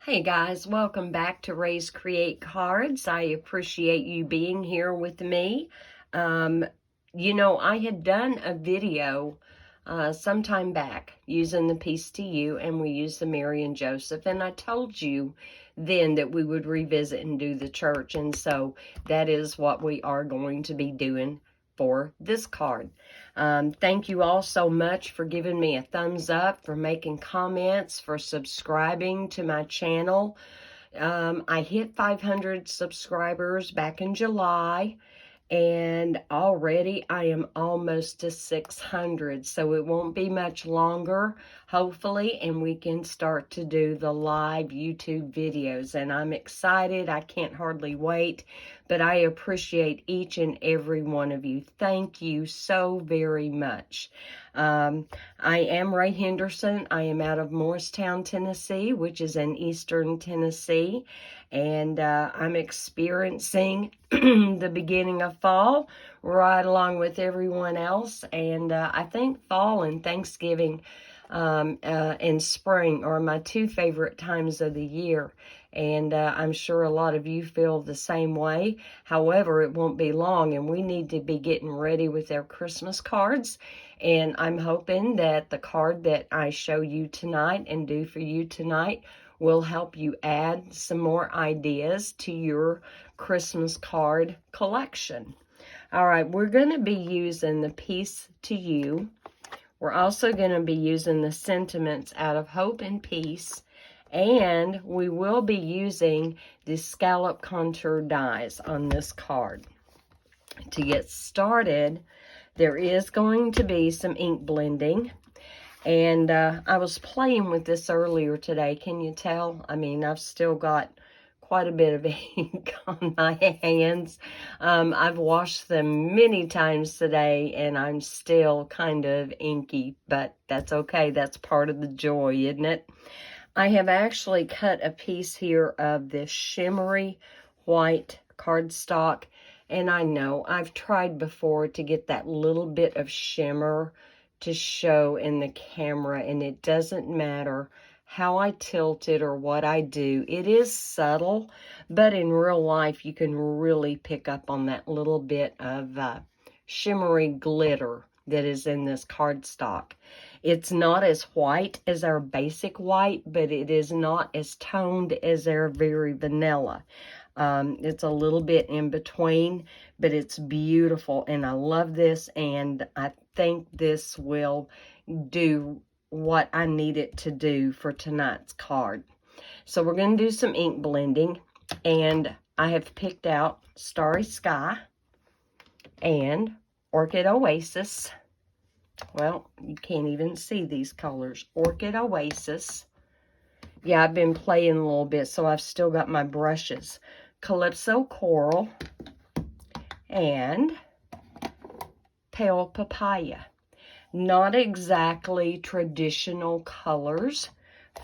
Hey guys, welcome back to Raise Create Cards. I appreciate you being here with me. I had done a video sometime back using the Peace to You, and we used the Mary and Joseph, and I told you then that we would revisit and do the church, and so that is what we are going to be doing for this card. Thank you all so much for giving me a thumbs up, for making comments, for subscribing to my channel. I hit 500 subscribers back in July, and already I am almost to 600, so it won't be much longer, hopefully, and we can start to do the live YouTube videos, and I'm excited. I can't hardly wait, but I appreciate each and every one of you. Thank you so very much. I am Ray Henderson. I am out of Morristown, Tennessee, which is in eastern Tennessee, and I'm experiencing the beginning of fall right along with everyone else. And I think fall and Thanksgiving and spring are my two favorite times of the year. And I'm sure a lot of you feel the same way. However, it won't be long, and we need to be getting ready with our Christmas cards. And I'm hoping that the card that I show you tonight and do for you tonight will help you add some more ideas to your Christmas card collection. All right, we're going to be using the Peace to You. We're also going to be using the sentiments out of Hope and Peace. And we will be using the scallop contour dies on this card. To get started, there is going to be some ink blending. And I was playing with this earlier today. Can you tell? I mean, I've still got quite a bit of ink on my hands. I've washed them many times today, and I'm still kind of inky, but that's okay. That's part of the joy, isn't it? I have actually cut a piece here of this shimmery white cardstock, and I know I've tried before to get that little bit of shimmer to show in the camera, and it doesn't matter how I tilt it or what I do. It is subtle, but in real life you can really pick up on that little bit of shimmery glitter that is in this cardstock. It's not as white as our basic white, but it is not as toned as our very vanilla. It's a little bit in between, but it's beautiful, and I love this, and I think this will do what I need it to do for tonight's card. So we're going to do some ink blending, and I have picked out Starry Sky and Orchid Oasis. Well, you can't even see these colors. Orchid Oasis. Yeah, I've been playing a little bit, so I've still got my brushes. Calypso Coral and Pale Papaya. Not exactly traditional colors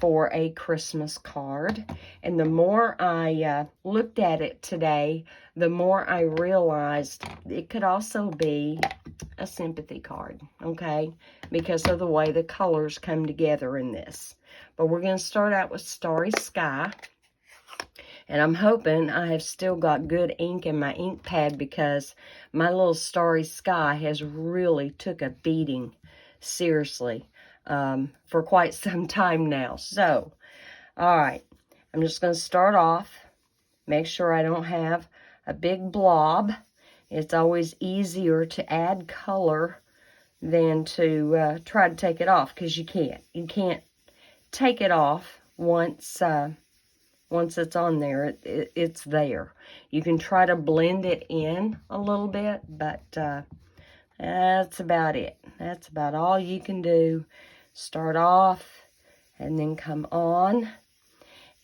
for a Christmas card. And the more I looked at it today, the more I realized it could also be a sympathy card, okay? Because of the way the colors come together in this. But we're going to start out with Starry Sky. And I'm hoping I have still got good ink in my ink pad, because my little Starry Sky has really took a beating, seriously, for quite some time now. So, all right, I'm just going to start off, make sure I don't have a big blob. It's always easier to add color than to try to take it off, because you can't. You can't take it off once it's on there. It's there. You can try to blend it in a little bit, but that's about it. That's about all you can do. Start off and then come on.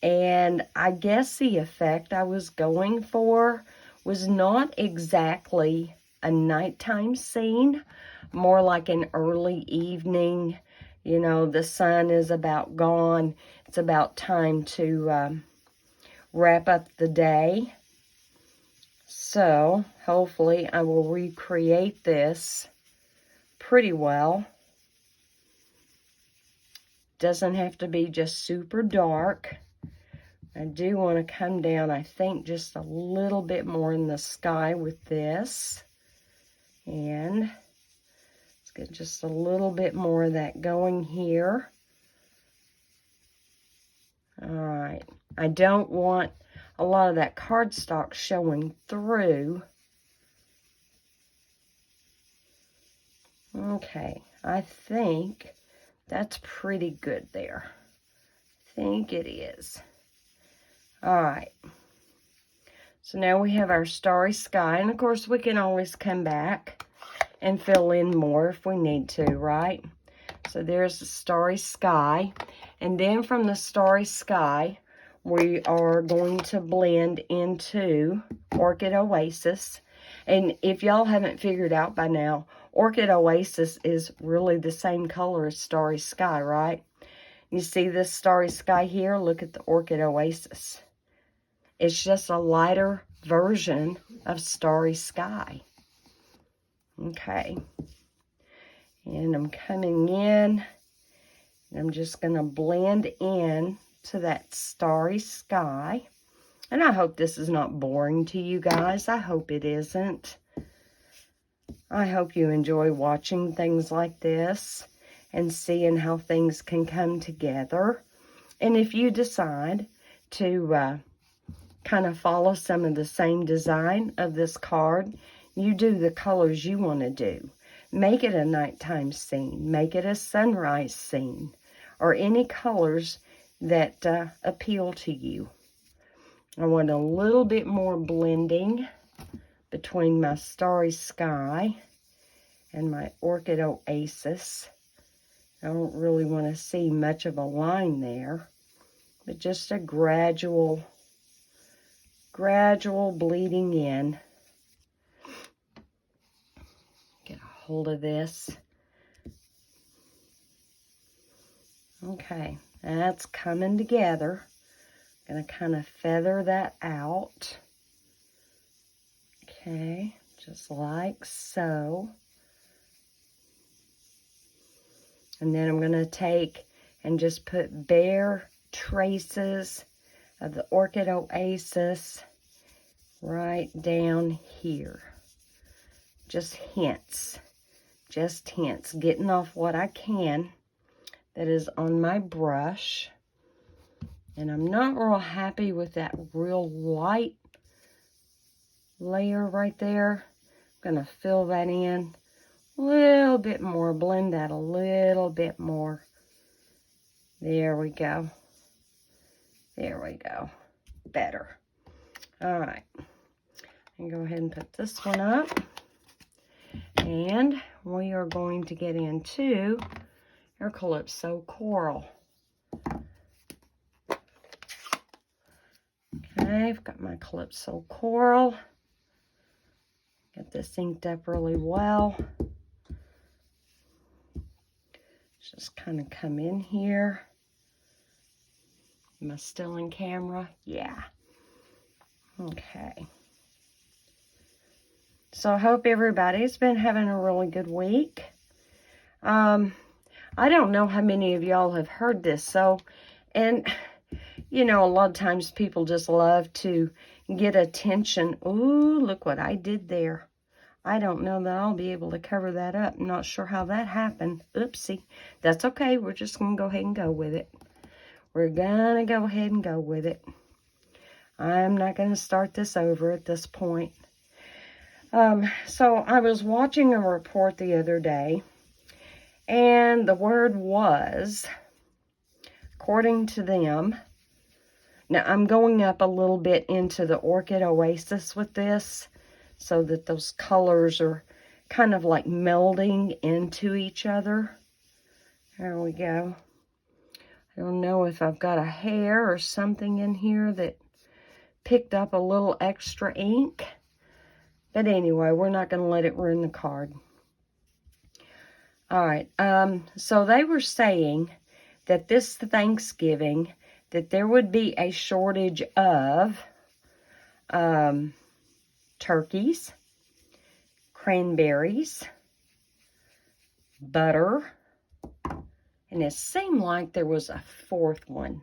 And I guess the effect I was going for was not exactly a nighttime scene, more like an early evening. You know, the sun is about gone. It's about time to wrap up the day. So hopefully I will recreate this pretty well. Doesn't have to be just super dark. I do want to come down, I think, just a little bit more in the sky with this. And let's get just a little bit more of that going here. All right. I don't want a lot of that cardstock showing through. Okay, I think that's pretty good there. I think it is. All right. So now we have our starry sky, and of course we can always come back and fill in more if we need to, right? So there's the starry sky, and then from the starry sky, we are going to blend into Orchid Oasis. And if y'all haven't figured out by now, Orchid Oasis is really the same color as Starry Sky, right? You see this Starry Sky here? Look at the Orchid Oasis. It's just a lighter version of Starry Sky. Okay. And I'm coming in, and I'm just going to blend in to that Starry Sky. And I hope this is not boring to you guys. I hope it isn't. I hope you enjoy watching things like this and seeing how things can come together. And if you decide to kind of follow some of the same design of this card, you do the colors you want to do. Make it a nighttime scene. Make it a sunrise scene. Or any colors that appeal to you. I want a little bit more blending between my Starry Sky and my Orchid Oasis. I don't really want to see much of a line there, but just a gradual bleeding in. Get a hold of this. Okay, that's coming together. Gonna kind of feather that out. Okay, just like so. And then I'm gonna take and just put bare traces of the Orchid Oasis right down here. Just hints, getting off what I can that is on my brush. And I'm not real happy with that real light layer right there. I'm going to fill that in a little bit more, blend that a little bit more. There we go. There we go. Better. All right. And go ahead and put this one up. And we are going to get into our Calypso Coral. Okay, I've got my Calypso Coral. Get this inked up really well. Just kind of come in here. Am I still in camera? Yeah. Okay. So I hope everybody's been having a really good week. I don't know how many of y'all have heard this. And you know, a lot of times people just love to get attention. Ooh, look what I did there. I don't know that I'll be able to cover that up. I'm not sure how that happened. Oopsie. That's okay. We're just going to go ahead and go with it. We're going to go ahead and go with it. I'm not going to start this over at this point. So I was watching a report the other day, and the word was, according to them, now I'm going up a little bit into the Orchid Oasis with this, so that those colors are kind of like melding into each other. There we go. I don't know if I've got a hair or something in here that picked up a little extra ink. But anyway, we're not going to let it ruin the card. All right. So they were saying that this Thanksgiving, that there would be a shortage of turkeys, cranberries, butter, and it seemed like there was a fourth one.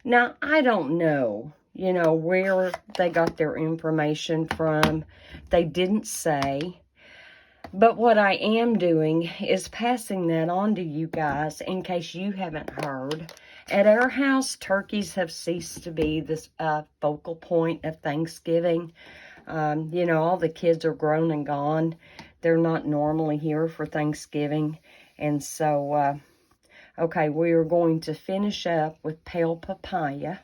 Now, I don't know, you know, where they got their information from. They didn't say. But what I am doing is passing that on to you guys in case you haven't heard. At our house, turkeys have ceased to be this focal point of Thanksgiving. You know, all the kids are grown and gone. They're not normally here for Thanksgiving. And so, okay, we are going to finish up with pale papaya.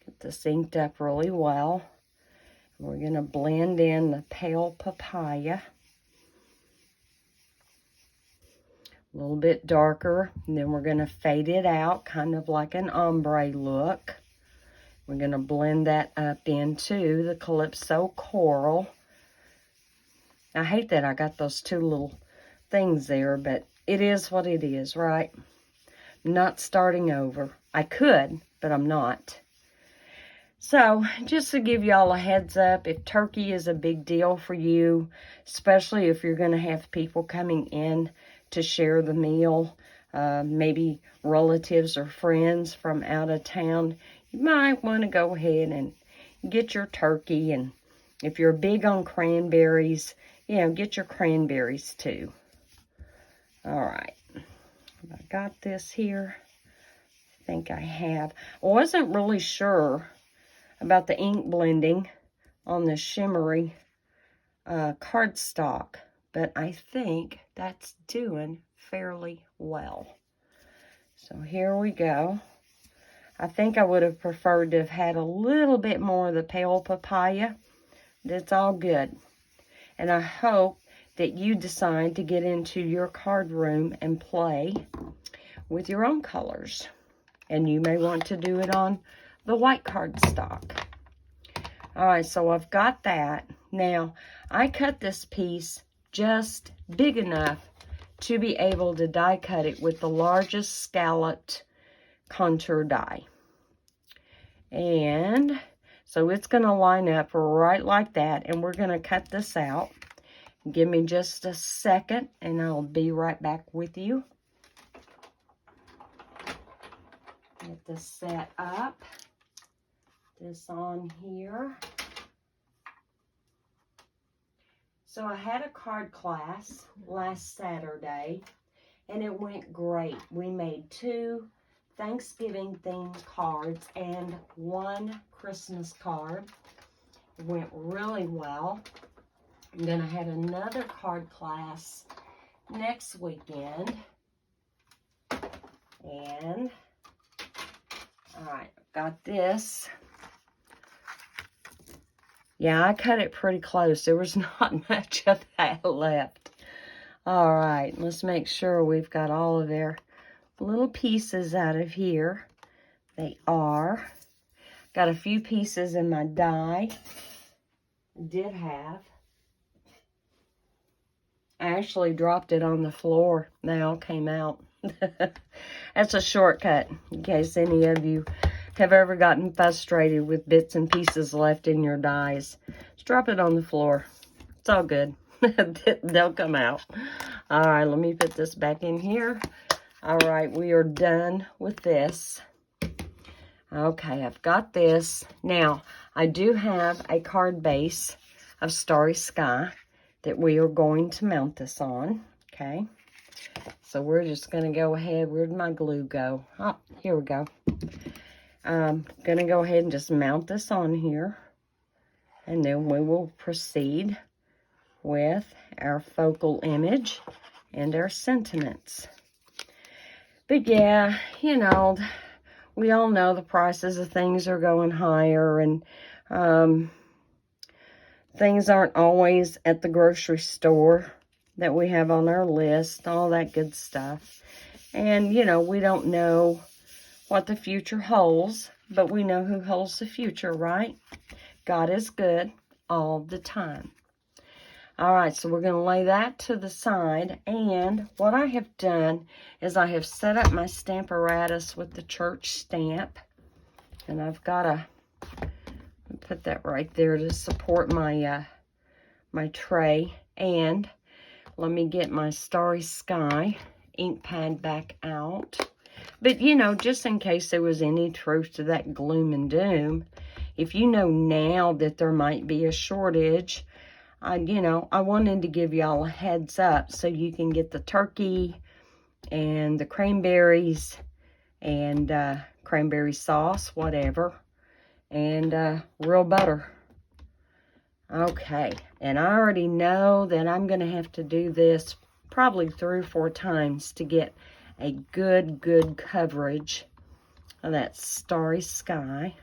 Get this inked up really well. We're going to blend in the pale papaya. A little bit darker, and then we're going to fade it out, kind of like an ombre look. We're going to blend that up into the Calypso Coral. I hate that I got those two little things there, but it is what it is, right? I'm not starting over. I could, but I'm not. So, just to give y'all a heads up, if turkey is a big deal for you, especially if you're going to have people coming in to share the meal, maybe relatives or friends from out of town, you might want to go ahead and get your turkey. And if you're big on cranberries, you know, get your cranberries too. All right. I got this here. I think I have. I wasn't really sure about the ink blending on the shimmery cardstock, but I think that's doing fairly well. So here we go. I think I would have preferred to have had a little bit more of the pale papaya, but it's all good. And I hope that you decide to get into your card room and play with your own colors. And you may want to do it on the white cardstock. All right, so I've got that. Now, I cut this piece just big enough to be able to die cut it with the largest scalloped contour die. And so it's going to line up right like that, and we're going to cut this out. Give me just a second, and I'll be right back with you. Get this set up. This on here. So I had a card class last Saturday, and it went great. We made 2 Thanksgiving themed cards and 1 Christmas card. It went really well. I'm going to have another card class next weekend. And, all right, got this. Yeah, I cut it pretty close. There was not much of that left. All right, let's make sure we've got all of their little pieces out of here. They are. Got a few pieces in my die. Did have. I actually dropped it on the floor. They all came out. That's a shortcut in case any of you have ever gotten frustrated with bits and pieces left in your dies. Just drop it on the floor. It's all good. They'll come out. All right, let me put this back in here. All right, we are done with this. Okay, I've got this. Now, I do have a card base of Starry Sky that we are going to mount this on. Okay, so we're just going to go ahead. Where'd my glue go? Oh, here we go. I'm going to go ahead and just mount this on here. And then we will proceed with our focal image and our sentiments. But yeah, you know, we all know the prices of things are going higher, and things aren't always at the grocery store that we have on our list, all that good stuff. And, you know, we don't know what the future holds, but we know who holds the future, right? God is good all the time. All right, so we're going to lay that to the side. And what I have done is I have set up my stamparatus with the church stamp. And I've got to put that right there to support my my tray. And let me get my Starry Sky ink pad back out. But, you know, just in case there was any truth to that gloom and doom, if you know now that there might be a shortage, you know, I wanted to give y'all a heads up so you can get the turkey and the cranberries and cranberry sauce, whatever, and real butter. Okay, and I already know that I'm going to have to do this probably 3 or 4 times to get a good coverage of that starry sky.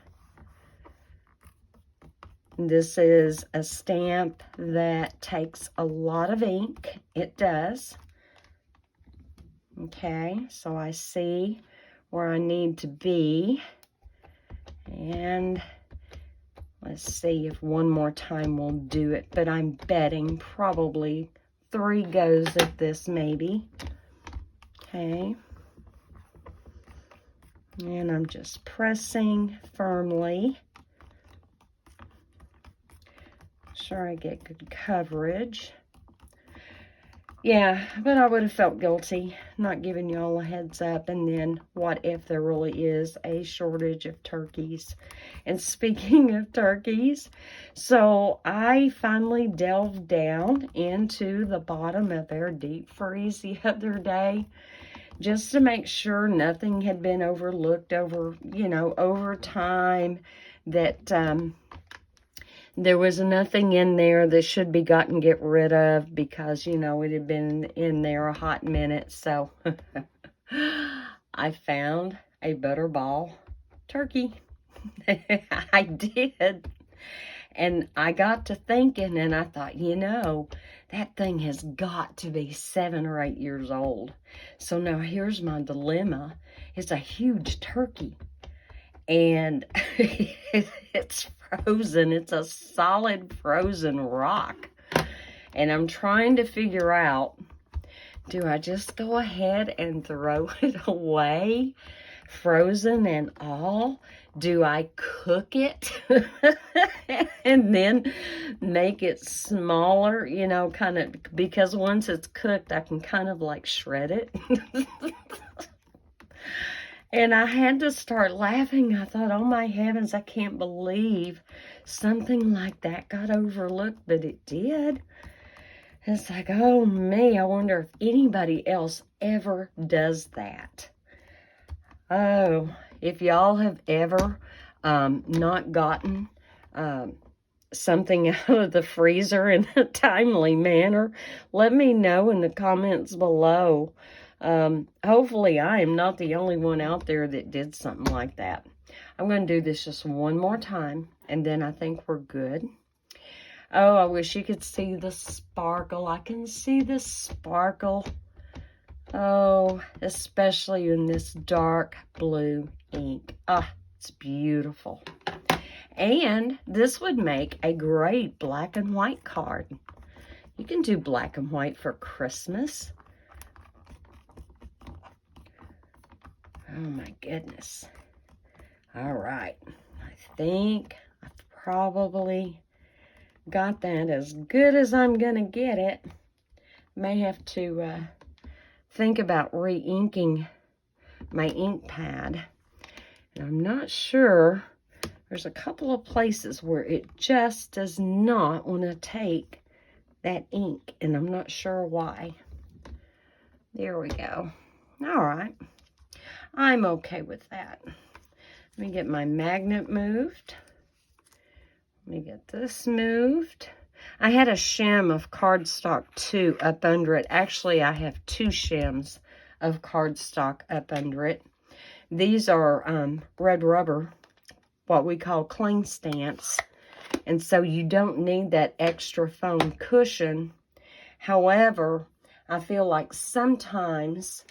This is a stamp that takes a lot of ink. It does. Okay, so I see where I need to be. And let's see if one more time will do it. But I'm betting probably 3 goes of this maybe. Okay. And I'm just pressing firmly. Sure I get good coverage. Yeah, but I would have felt guilty not giving you all a heads up. And then what if there really is a shortage of turkeys? And speaking of turkeys, so I finally delved down into the bottom of their deep freeze the other day just to make sure nothing had been overlooked over time, that there was nothing in there that should be gotten get rid of because, you know, it had been in there a hot minute. So I found a butterball turkey. I did. And I got to thinking, and I thought, you know, that thing has got to be 7 or 8 years old. So now here's my dilemma. It's a huge turkey. And it's frozen. It's a solid frozen rock. And I'm trying to figure out, do I just go ahead and throw it away, frozen and all? Do I cook it and then make it smaller, you know, kind of, because once it's cooked, I can kind of like shred it. And I had to start laughing. I thought, oh my heavens, I can't believe something like that got overlooked, but it did. It's like, oh me, I wonder if anybody else ever does that. Oh, if y'all have ever not gotten something out of the freezer in a timely manner, let me know in the comments below. Hopefully I am not the only one out there that did something like that. I'm going to do this just one more time, and then I think we're good. Oh, I wish you could see the sparkle. I can see the sparkle. Oh, especially in this dark blue ink. Ah, it's beautiful. And this would make a great black and white card. You can do black and white for Christmas. Oh my goodness. All right. I think I've probably got that as good as I'm going to get it. May have to think about re-inking my ink pad. And I'm not sure. There's a couple of places where it just does not want to take that ink. And I'm not sure why. There we go. All right. I'm okay with that. Let me get my magnet moved. Let me get this moved. I had a shim of cardstock too up under it. Actually, I have 2 shims of cardstock up under it. These are red rubber, what we call cling stamps. And so you don't need that extra foam cushion. However, I feel like sometimes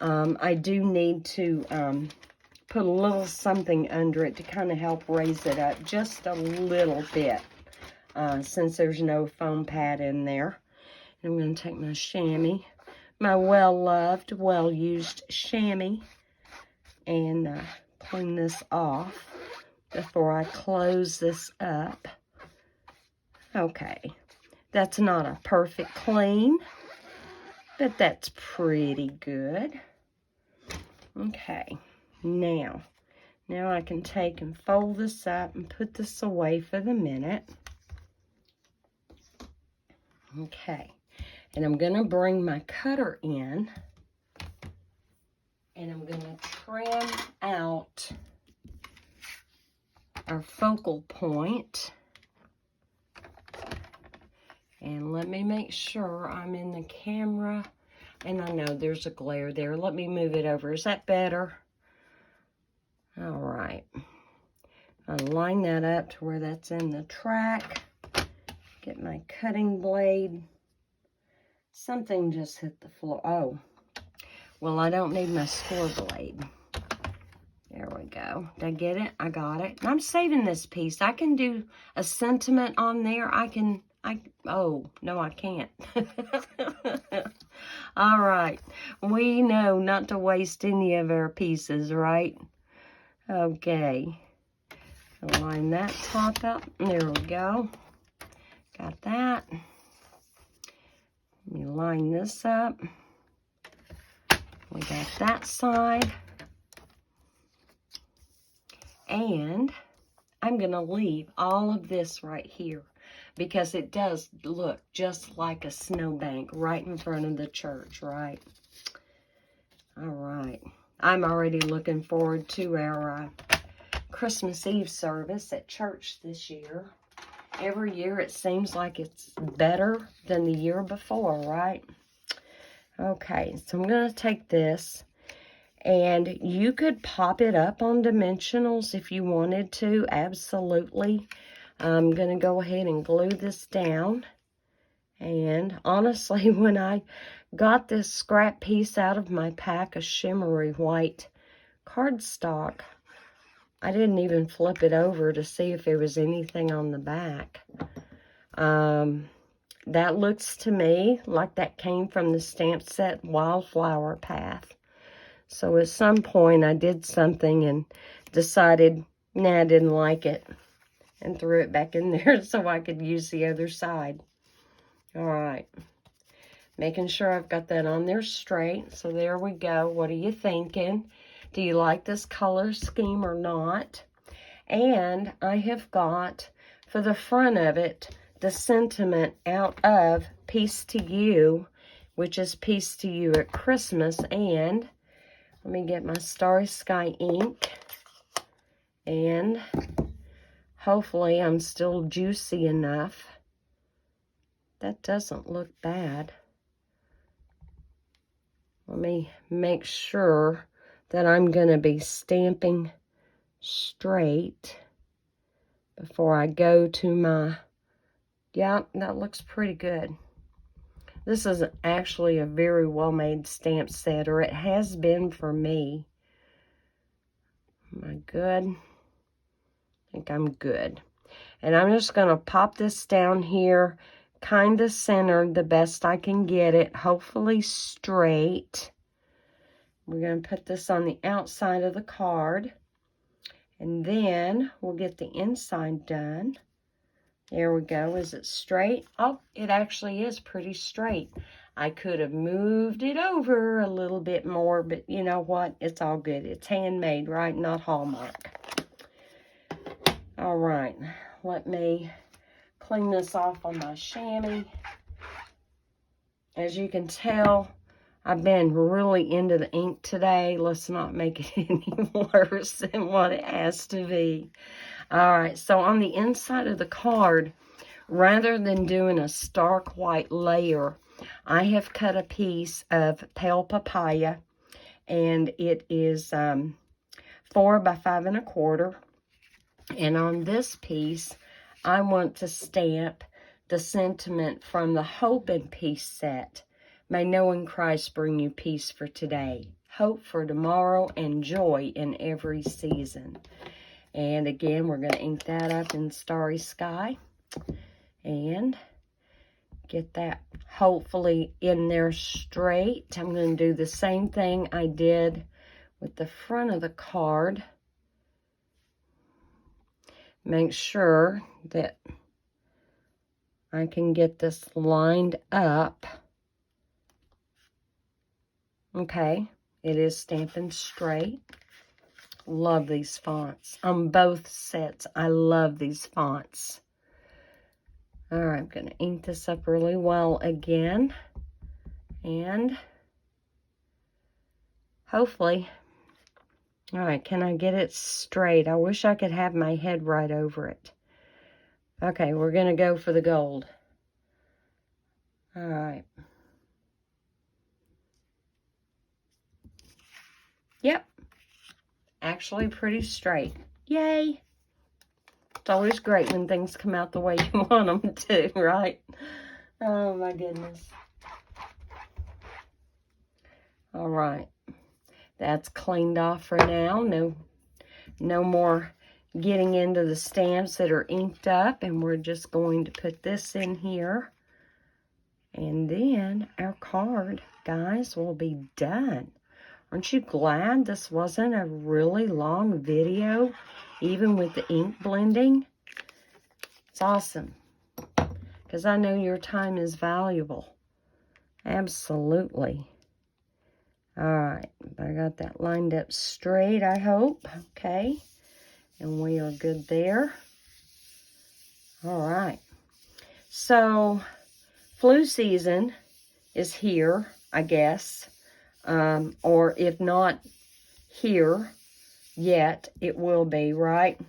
I do need to put a little something under it to kind of help raise it up just a little bit, since there's no foam pad in there. And I'm going to take my chamois, my well-loved, well-used chamois, and clean this off before I close this up. Okay, that's not a perfect clean, but that's pretty good. Okay, now I can take and fold this up and put this away for the minute. Okay, and I'm going to bring my cutter in, and I'm going to trim out our focal point. And let me make sure I'm in the camera. And I know there's a glare there. Let me move it over. Is that better? All right. I'll line that up to where that's in the track. Get my cutting blade. Something just hit the floor. Oh, well, I don't need my score blade. There we go. Did I get it? I got it. I'm saving this piece. I can do a sentiment on there. Oh, no, I can't. All right. We know not to waste any of our pieces, right? Okay. Line that top up. There we go. Got that. Let me line this up. We got that side. And I'm going to leave all of this right here because it does look just like a snowbank right in front of the church, right? All right. I'm already looking forward to our Christmas Eve service at church this year. Every year it seems like it's better than the year before, right? Okay, so I'm going to take this. And you could pop it up on dimensionals if you wanted to, absolutely. I'm going to go ahead and glue this down. And honestly, when I got this scrap piece out of my pack of shimmery white cardstock, I didn't even flip it over to see if there was anything on the back. That looks to me like that came from the stamp set Wildflower Path. So at some point I did something and decided, nah, I didn't like it. And threw it back in there so I could use the other side. All right. Making sure I've got that on there straight. So there we go. What are you thinking? Do you like this color scheme or not? And I have got, for the front of it, the sentiment out of Peace to You, which is Peace to You at Christmas. And let me get my Starry Sky ink, and hopefully I'm still juicy enough. That doesn't look bad. Let me make sure that I'm going to be stamping straight before I go to my, yeah, that looks pretty good. This is actually a very well-made stamp set, or it has been for me. Am I good? I think I'm good. And I'm just going to pop this down here, kind of centered the best I can get it, hopefully straight. We're going to put this on the outside of the card. And then we'll get the inside done. There we go. Is it straight? Oh, it actually is pretty straight. I could have moved it over a little bit more, but you know what? It's all good. It's handmade, right? Not Hallmark. All right. Let me clean this off on my chamois. As you can tell, I've been really into the ink today. Let's not make it any worse than what it has to be. All right, so on the inside of the card, rather than doing a stark white layer, I have cut a piece of pale papaya, and it is 4 by 5 1/4. And on this piece, I want to stamp the sentiment from the Hope and Peace set. May knowing Christ bring you peace for today, hope for tomorrow, and joy in every season. And again, we're going to ink that up in Starry Sky and get that hopefully in there straight. I'm going to do the same thing I did with the front of the card. Make sure that I can get this lined up. Okay, It is Stampin' Straight. Love these fonts. On both sets, I love these fonts. All right, I'm going to ink this up really well again. And hopefully, all right, can I get it straight? I wish I could have my head right over it. Okay, we're going to go for the gold. All right. Yep. Actually pretty straight. Yay. It's always great when things come out the way you want them to, right? Oh, my goodness. All right. That's cleaned off for now. No more getting into the stamps that are inked up. And we're just going to put this in here. And then our card, guys, will be done. Aren't you glad this wasn't a really long video, even with the ink blending? It's awesome, because I know your time is valuable. Absolutely. All right, I got that lined up straight, I hope. Okay, and we are good there. All right, so flu season is here, I guess. Or if not here yet, it will be, right?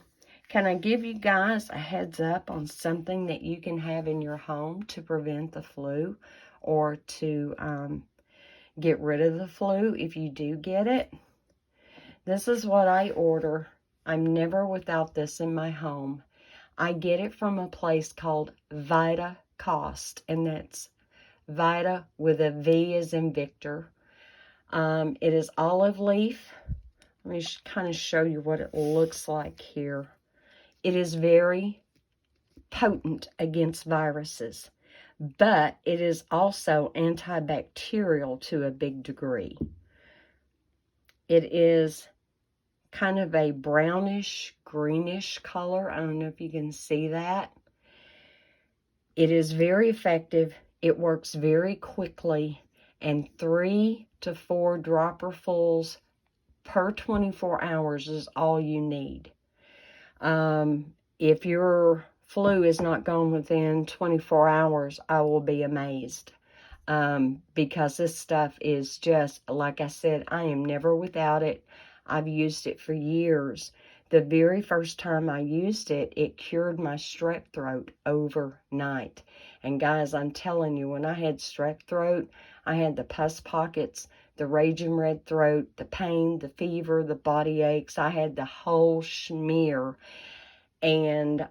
Can I give you guys a heads up on something that you can have in your home to prevent the flu or to get rid of the flu if you do get it? This is what I order. I'm never without this in my home. I get it from a place called Vita Cost, and that's Vita with a V as in Victor. It is olive leaf. Let me kind of show you what it looks like here. It is very potent against viruses, but it is also antibacterial to a big degree. It is kind of a brownish, greenish color. I don't know if you can see that. It is very effective. It works very quickly, and 3 to 4 dropperfuls per 24 hours is all you need. If your flu is not gone within 24 hours, I will be amazed. Because this stuff is just, like I said, I am never without it. I've used it for years. The very first time I used it, it cured my strep throat overnight. And guys, I'm telling you, when I had strep throat, I had the pus pockets, the raging red throat, the pain, the fever, the body aches. I had the whole schmear. And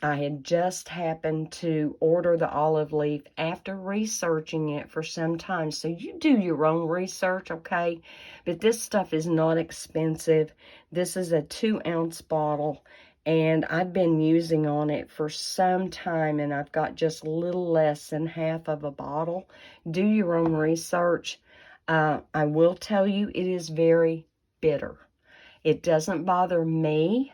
I had just happened to order the olive leaf after researching it for some time. So you do your own research, okay? But this stuff is not expensive. This is a 2-ounce bottle, and I've been using on it for some time, and I've got just a little less than half of a bottle. Do your own research. I will tell you, it is very bitter. It doesn't bother me.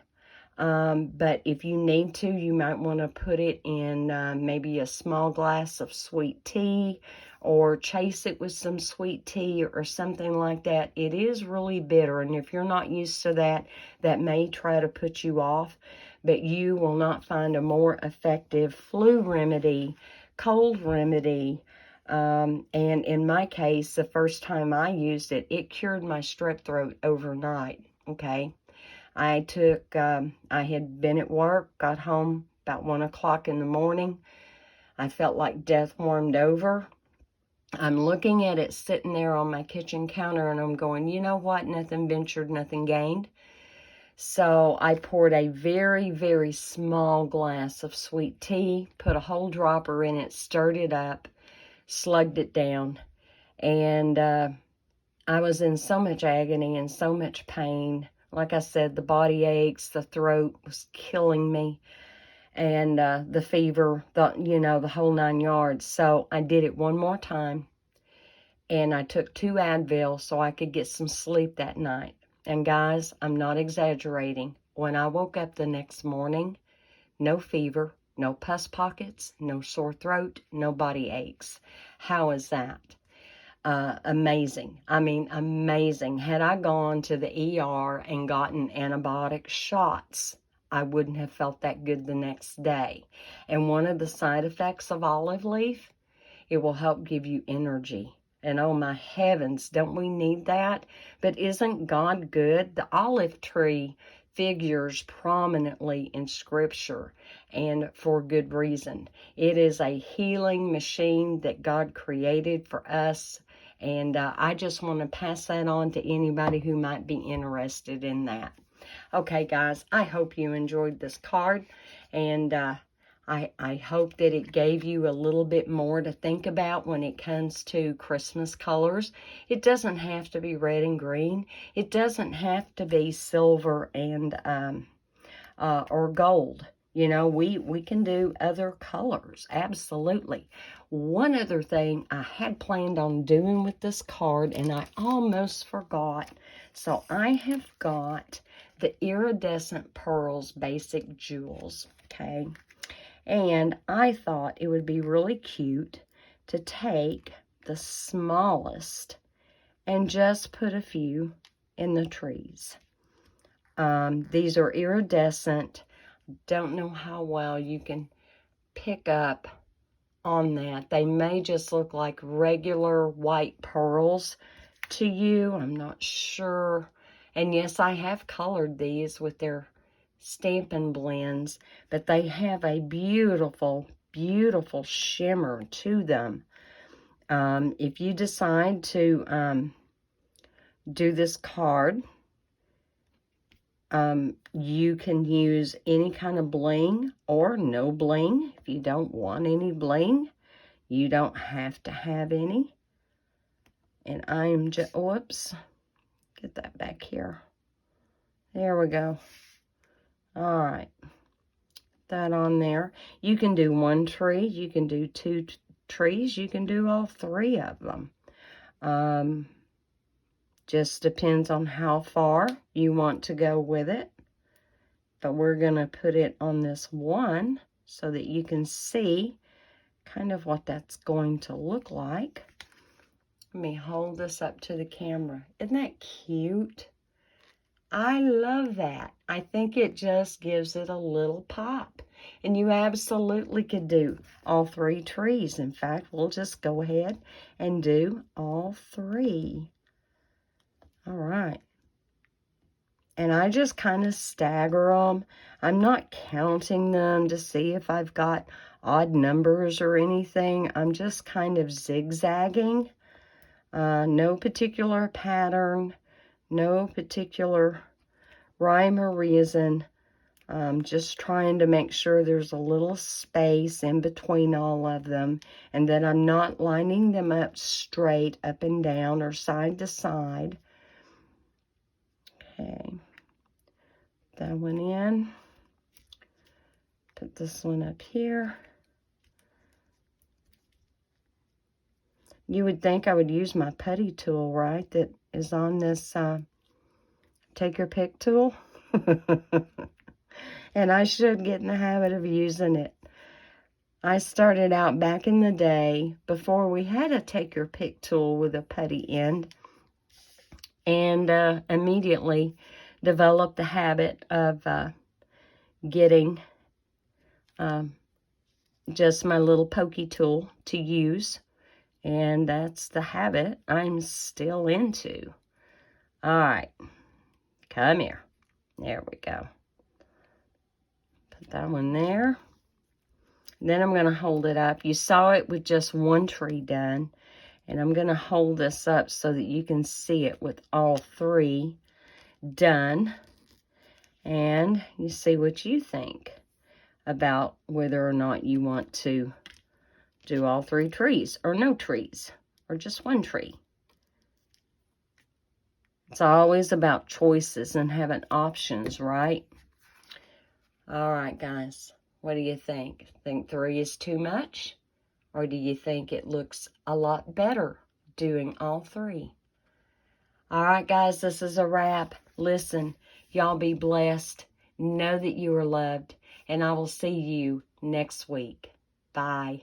But if you need to, you might want to put it in maybe a small glass of sweet tea, or chase it with some sweet tea or something like that. It is really bitter, and if you're not used to that, that may try to put you off, but you will not find a more effective flu remedy, cold remedy. And in my case, the first time I used it, it cured my strep throat overnight, okay? I had been at work, got home about 1 o'clock in the morning. I felt like death warmed over. I'm looking at it sitting there on my kitchen counter, and I'm going, you know what? Nothing ventured, nothing gained. So I poured a very, very small glass of sweet tea, put a whole dropper in it, stirred it up, slugged it down. And I was in so much agony and so much pain. Like I said, the body aches, the throat was killing me, and the fever, the whole 9 yards. So I did it one more time, and I took 2 Advil so I could get some sleep that night. And guys, I'm not exaggerating. When I woke up the next morning, no fever, no pus pockets, no sore throat, no body aches. How is that? amazing. I mean, amazing. Had I gone to the ER and gotten antibiotic shots, I wouldn't have felt that good the next day. And one of the side effects of olive leaf, it will help give you energy. And oh my heavens, don't we need that? But isn't God good? The olive tree figures prominently in Scripture, and for good reason. It is a healing machine that God created for us, and I just want to pass that on to anybody who might be interested in that. Okay, guys, I hope you enjoyed this card, and I hope that it gave you a little bit more to think about when it comes to Christmas colors. It doesn't have to be red and green. It doesn't have to be silver and or gold. You know, we can do other colors, absolutely. One other thing I had planned on doing with this card, and I almost forgot. So I have got the Iridescent Pearls Basic Jewels, okay? And I thought it would be really cute to take the smallest and just put a few in the trees. These are iridescent. Don't know how well you can pick up on that. They may just look like regular white pearls to you. I'm not sure. And yes, I have colored these with their Stampin' Blends, but they have a beautiful, beautiful shimmer to them. If you decide to do this card, you can use any kind of bling or no bling. If you don't want any bling, you don't have to have any. And I am just, whoops, get that back here. There we go. All right, that on there. You can do one tree, you can do two trees, you can do all three of them. Just depends on how far you want to go with it. But we're going to put it on this one so that you can see kind of what that's going to look like. Let me hold this up to the camera. Isn't that cute? I love that. I think it just gives it a little pop. And you absolutely could do all three trees. In fact, we'll just go ahead and do all three. All right. And I just kind of stagger them. I'm not counting them to see if I've got odd numbers or anything. I'm just kind of zigzagging. No particular pattern. No particular rhyme or reason. Just trying to make sure there's a little space in between all of them, and that I'm not lining them up straight up and down or side to side. Okay, that one in. Put this one up here. You would think I would use my putty tool, right? That is on this take your pick tool. And I should get in the habit of using it. I started out back in the day before we had a take your pick tool with a putty end, and immediately developed the habit of getting just my little pokey tool to use. And that's the habit I'm still into. All right, come here. There we go. Put that one there. Then I'm going to hold it up. You saw it with just one tree done. And I'm going to hold this up so that you can see it with all three done. And you see what you think about whether or not you want to do all three trees or no trees or just one tree. It's always about choices and having options, right? All right, guys. What do you think? Think 3 is too much? Or do you think it looks a lot better doing all 3? All right, guys, this is a wrap. Listen, y'all be blessed. Know that you are loved. And I will see you next week. Bye.